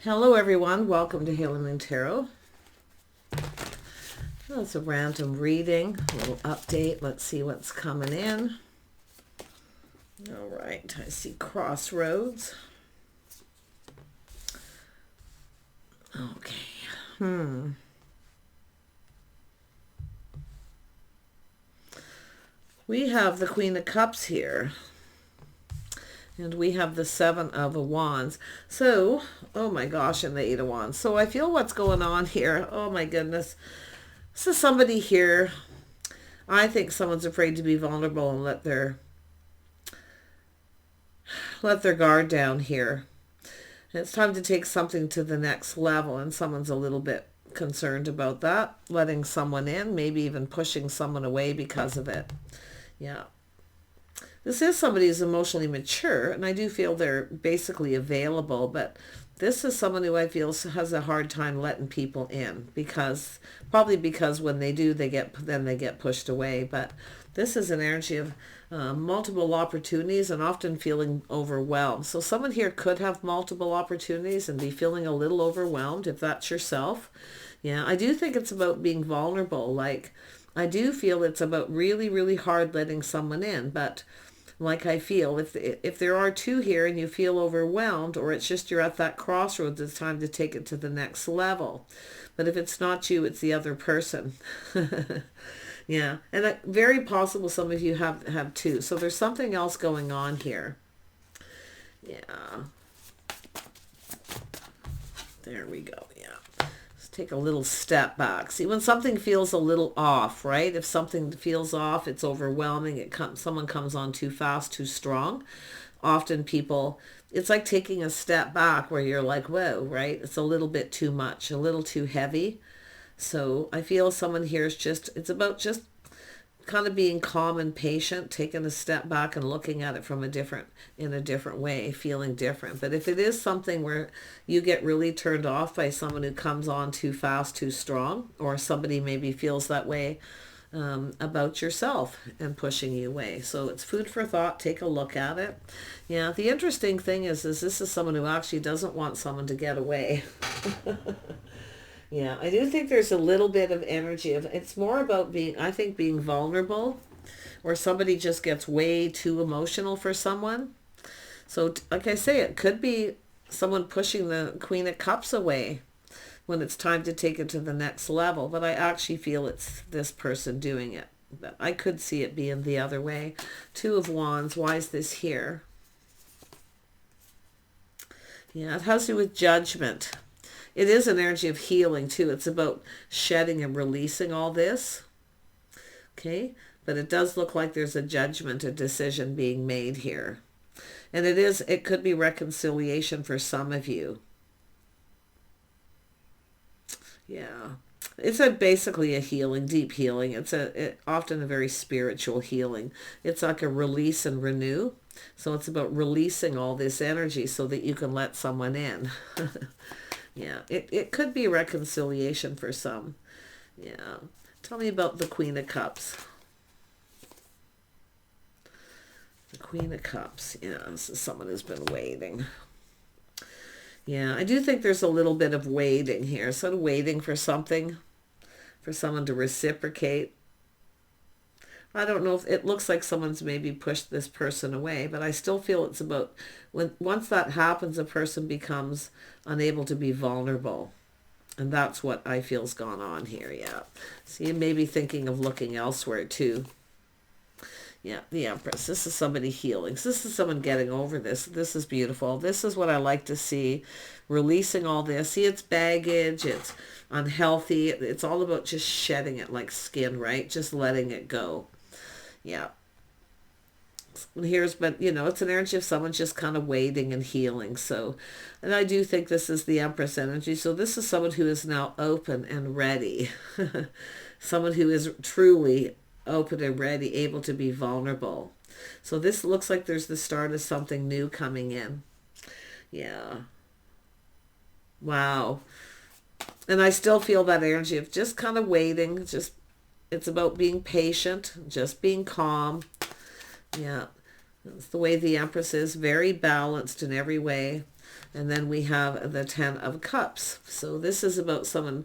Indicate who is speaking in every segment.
Speaker 1: Hello everyone, welcome to Halo Moon Tarot. That's a random reading, a little update. Let's see what's coming in. All right, I see crossroads. Okay. We have the Queen of Cups here. And we have the Seven of Wands. So, oh my gosh, and the Eight of Wands. So I feel what's going on here. Oh my goodness. This is somebody here. I think someone's afraid to be vulnerable and let their guard down here. And it's time to take something to the next level, and someone's a little bit concerned about that. Letting someone in, maybe even pushing someone away because of it. Yeah. This is somebody who's emotionally mature, and I do feel they're basically available, but this is someone who I feel has a hard time letting people in, probably because when they do, they get pushed away. But this is an energy of multiple opportunities and often feeling overwhelmed. So someone here could have multiple opportunities and be feeling a little overwhelmed, if that's yourself. Yeah, I do think it's about being vulnerable. Like, I do feel it's about really, really hard letting someone in, but like I feel, if there are two here and you feel overwhelmed, or it's just you're at that crossroads, it's time to take it to the next level. But if it's not you, it's the other person. Yeah, and very possible some of you have two. So there's something else going on here. Yeah. There we go. Yeah. Take a little step back. See, when something feels a little off, right? If something feels off, it's overwhelming. Someone comes on too fast, too strong. Often people, it's like taking a step back where you're like, whoa, right? It's a little bit too much, a little too heavy. So I feel someone here is it's about just kind of being calm and patient, taking a step back and looking at it from in a different way, feeling different. But if it is something where you get really turned off by someone who comes on too fast, too strong, or somebody maybe feels that way about yourself and pushing you away. So it's food for thought. Take a look at it. Yeah, the interesting thing is this is someone who actually doesn't want someone to get away. Yeah, I do think there's a little bit of energy it's more about being vulnerable, or somebody just gets way too emotional for someone. So like I say, it could be someone pushing the Queen of Cups away when it's time to take it to the next level. But I actually feel it's this person doing it. But I could see it being the other way. Two of Wands, why is this here? Yeah, it has to do with judgment. It is an energy of healing too. It's about shedding and releasing all this. Okay, but it does look like there's a judgment, a decision being made here. And it could be reconciliation for some of you. Yeah. It's basically a healing, deep healing. It's often a very spiritual healing. It's like a release and renew. So it's about releasing all this energy so that you can let someone in. Yeah, it could be reconciliation for some. Yeah. Tell me about the Queen of Cups. The Queen of Cups. Yeah, this is someone who's been waiting. Yeah, I do think there's a little bit of waiting here. Sort of waiting for something, for someone to reciprocate. I don't know if it looks like someone's maybe pushed this person away, but I still feel it's about once that happens, a person becomes unable to be vulnerable. And that's what I feel's gone on here. Yeah. So you may be thinking of looking elsewhere too. Yeah, the Empress. This is somebody healing. This is someone getting over this. This is beautiful. This is what I like to see. Releasing all this. See, it's baggage. It's unhealthy. It's all about just shedding it like skin, right? Just letting it go. Yeah. But it's an energy of someone just kind of waiting and healing. So, and I do think this is the Empress energy. So this is someone who is now open and ready. Someone who is truly open and ready, able to be vulnerable. So this looks like there's the start of something new coming in. Yeah. Wow. And I still feel that energy of just kind of waiting, it's about being patient, just being calm. Yeah. That's the way the Empress is, very balanced in every way. And then we have the Ten of Cups. So this is about someone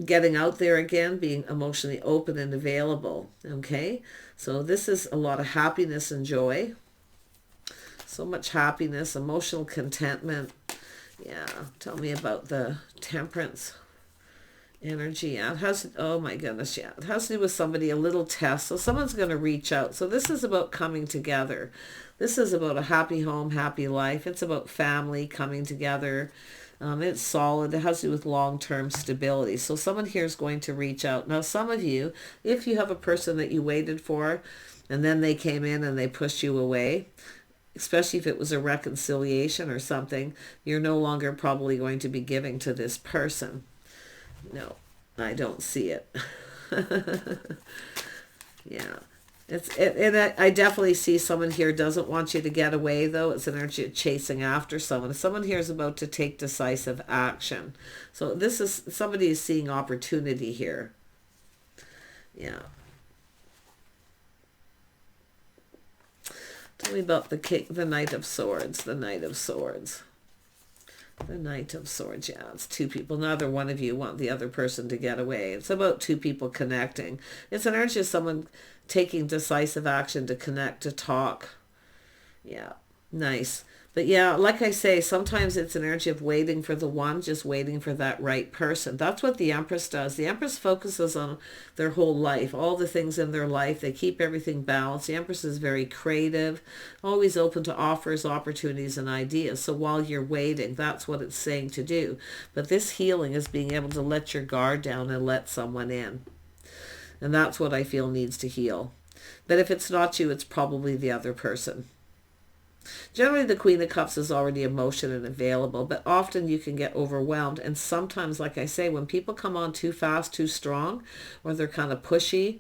Speaker 1: getting out there again, being emotionally open and available. Okay, so this is a lot of happiness and joy. So much happiness, emotional contentment. Yeah, tell me about the Temperance energy. Yeah, it has, oh my goodness, yeah, it has to do with somebody, a little test. So someone's going to reach out. So this is about coming together. This is about a happy home, happy life. It's about family coming together. It's solid. It has to do with long-term stability. So someone here is going to reach out. Now, some of you, if you have a person that you waited for and then they came in and they pushed you away, especially if it was a reconciliation or something, you're no longer probably going to be giving to this person. No, I don't see it. Yeah. I definitely see someone here doesn't want you to get away, though. It's an energy of chasing after someone. Someone here is about to take decisive action. So this is, somebody is seeing opportunity here. Yeah. Tell me about the Knight of Swords. The Knight of Swords. The Knight of Swords, yeah, it's two people. Neither one of you want the other person to get away. It's about two people connecting. It's an energy of someone taking decisive action to connect, to talk. Yeah, nice. But yeah, like I say, sometimes it's an energy of waiting for the one, just waiting for that right person. That's what the Empress does. The Empress focuses on their whole life, all the things in their life. They keep everything balanced. The Empress is very creative, always open to offers, opportunities, and ideas. So while you're waiting, that's what it's saying to do. But this healing is being able to let your guard down and let someone in. And that's what I feel needs to heal. But if it's not you, it's probably the other person. Generally, the Queen of Cups is already emotion and available, but often you can get overwhelmed. And sometimes, like I say, when people come on too fast, too strong, or they're kind of pushy,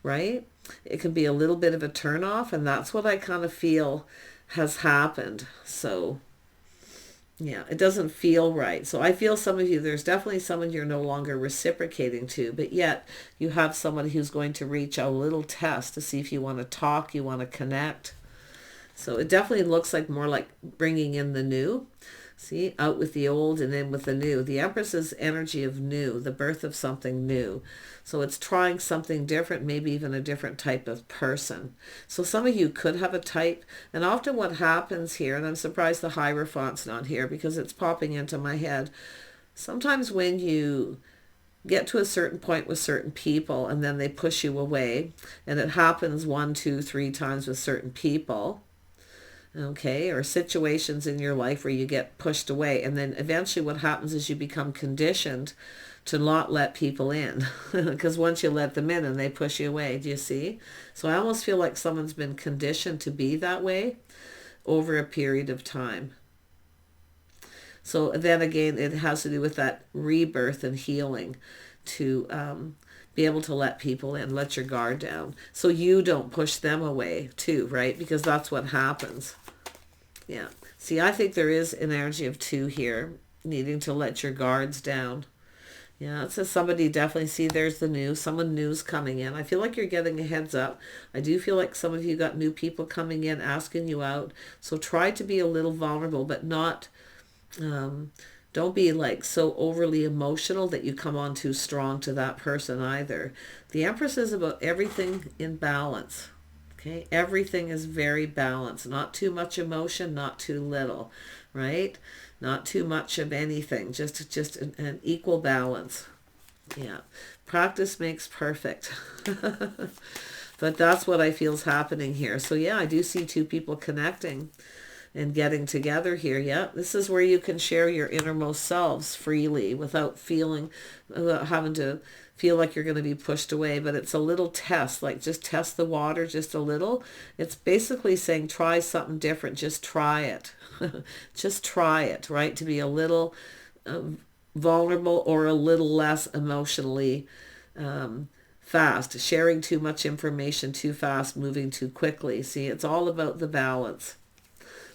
Speaker 1: right? It can be a little bit of a turnoff, and that's what I kind of feel has happened. So, yeah, it doesn't feel right. So I feel some of you, there's definitely someone you're no longer reciprocating to, but yet you have somebody who's going to reach a little test to see if you want to talk, you want to connect. So it definitely looks like more like bringing in the new. See, out with the old and in with the new. The Empress's energy of new, the birth of something new. So it's trying something different, maybe even a different type of person. So some of you could have a type. And often what happens here, and I'm surprised the Hierophant's not here because it's popping into my head. Sometimes when you get to a certain point with certain people and then they push you away, and it happens 1, 2, 3 times with certain people, okay, or situations in your life where you get pushed away, and then eventually what happens is you become conditioned to not let people in because once you let them in and they push you away, do you see? So I almost feel like someone's been conditioned to be that way over a period of time. So then again, it has to do with that rebirth and healing, to be able to let people in, let your guard down, so you don't push them away too, right? Because that's what happens. Yeah. See, I think there is an energy of 2 here, needing to let your guards down. Yeah, it says somebody definitely, see, there's the new, someone new's coming in. I feel like you're getting a heads up. I do feel like some of you got new people coming in, asking you out. So try to be a little vulnerable, but not, don't be like so overly emotional that you come on too strong to that person either. The Empress is about everything in balance. Okay, everything is very balanced. Not too much emotion, not too little, right? Not too much of anything. Just an equal balance. Yeah, practice makes perfect. But that's what I feel is happening here. So yeah, I do see 2 people connecting and getting together here. Yeah, this is where you can share your innermost selves freely without having to feel like you're going to be pushed away. But it's a little test, like just test the water just a little. It's basically saying try something different. Just try it. Just try it, right? To be a little vulnerable or a little less emotionally fast. Sharing too much information too fast, moving too quickly. See, it's all about the balance.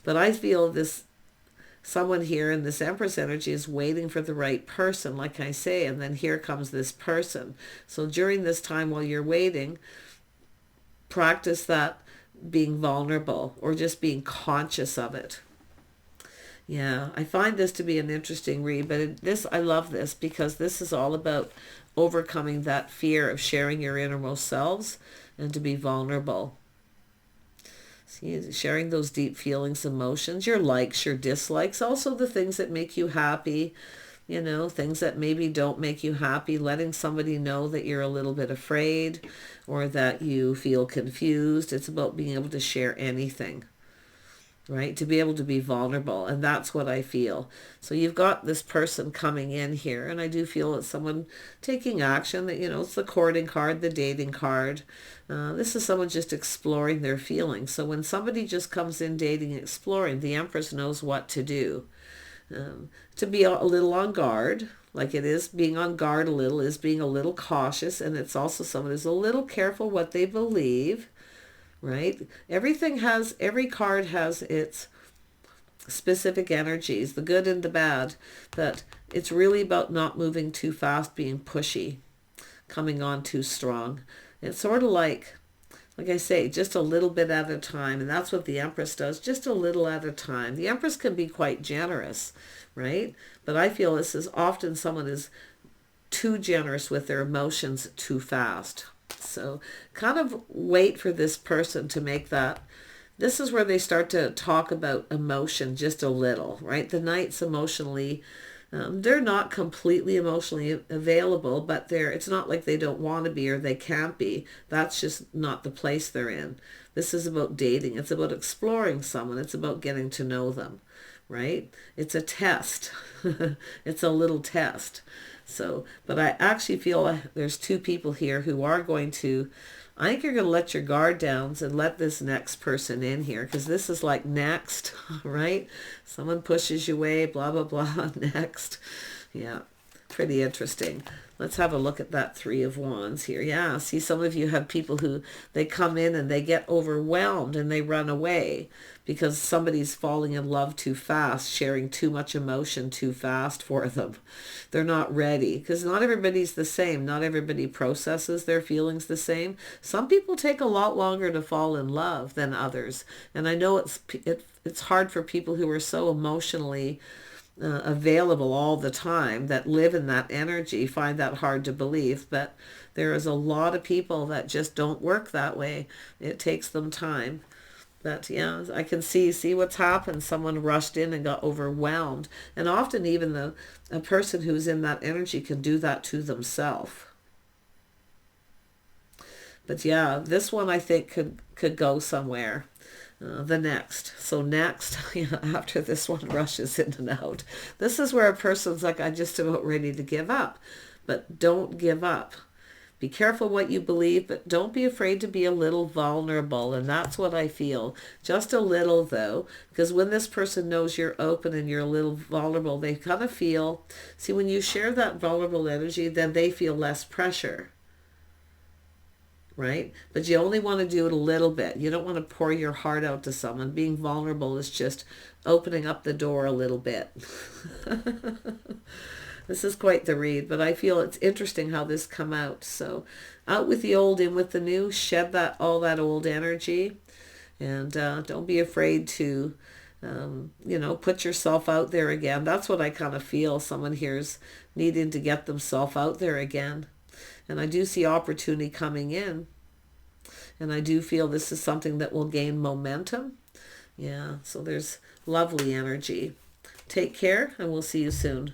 Speaker 1: But I feel this, someone here in this Empress energy is waiting for the right person, like I say, and then here comes this person. So during this time while you're waiting, practice that being vulnerable or just being conscious of it. Yeah, I find this to be an interesting read, but I love this because this is all about overcoming that fear of sharing your innermost selves and to be vulnerable. See, sharing those deep feelings, emotions, your likes, your dislikes, also the things that make you happy, things that maybe don't make you happy, letting somebody know that you're a little bit afraid or that you feel confused. It's about being able to share anything, right? To be able to be vulnerable. And that's what I feel. So you've got this person coming in here, and I do feel it's someone taking action. That, it's the courting card, the dating card. This is someone just exploring their feelings. So when somebody just comes in dating, exploring, the Empress knows what to do. To be a little on guard, like it is being on guard a little, is being a little cautious, and it's also someone who's a little careful what they believe, right? Every card has its specific energies, the good and the bad, but it's really about not moving too fast, being pushy, coming on too strong. It's sort of like I say, just a little bit at a time. And that's what the Empress does, just a little at a time. The Empress can be quite generous, right? But I feel this is often someone is too generous with their emotions too fast. So kind of wait for this person to make that. This is where they start to talk about emotion just a little, right? The Knight's emotionally, they're not completely emotionally available, but it's not like they don't want to be or they can't be. That's just not the place they're in. This is about dating. It's about exploring someone. It's about getting to know them, right? It's a test. It's a little test. So, but I actually feel there's two people here who are going to, I think you're going to let your guard down and let this next person in here, because this is like next, right? Someone pushes you away, blah, blah, blah, next. Yeah, pretty interesting. Let's have a look at that Three of Wands here. Yeah, see, some of you have people who, they come in and they get overwhelmed and they run away because somebody's falling in love too fast, sharing too much emotion too fast for them. They're not ready because not everybody's the same. Not everybody processes their feelings the same. Some people take a lot longer to fall in love than others. And I know it's hard for people who are so emotionally available all the time, that live in that energy, find that hard to believe. But there is a lot of people that just don't work that way. It takes them time. But yeah, I can see what's happened. Someone rushed in and got overwhelmed. And often even a person who's in that energy can do that to themselves. But yeah, this one I think could go somewhere. The next. So next, after this one rushes in and out, this is where a person's like, I'm just about ready to give up. But don't give up. Be careful what you believe, but don't be afraid to be a little vulnerable. And that's what I feel. Just a little, though, because when this person knows you're open and you're a little vulnerable, they kind of feel, see, when you share that vulnerable energy, then they feel less pressure. Right? But you only want to do it a little bit. You don't want to pour your heart out to someone. Being vulnerable is just opening up the door a little bit. This is quite the read, but I feel it's interesting how this come out. So out with the old, in with the new. Shed all that old energy. And don't be afraid to, put yourself out there again. That's what I kind of feel. Someone here's needing to get themselves out there again. And I do see opportunity coming in. And I do feel this is something that will gain momentum. Yeah, so there's lovely energy. Take care, and we'll see you soon.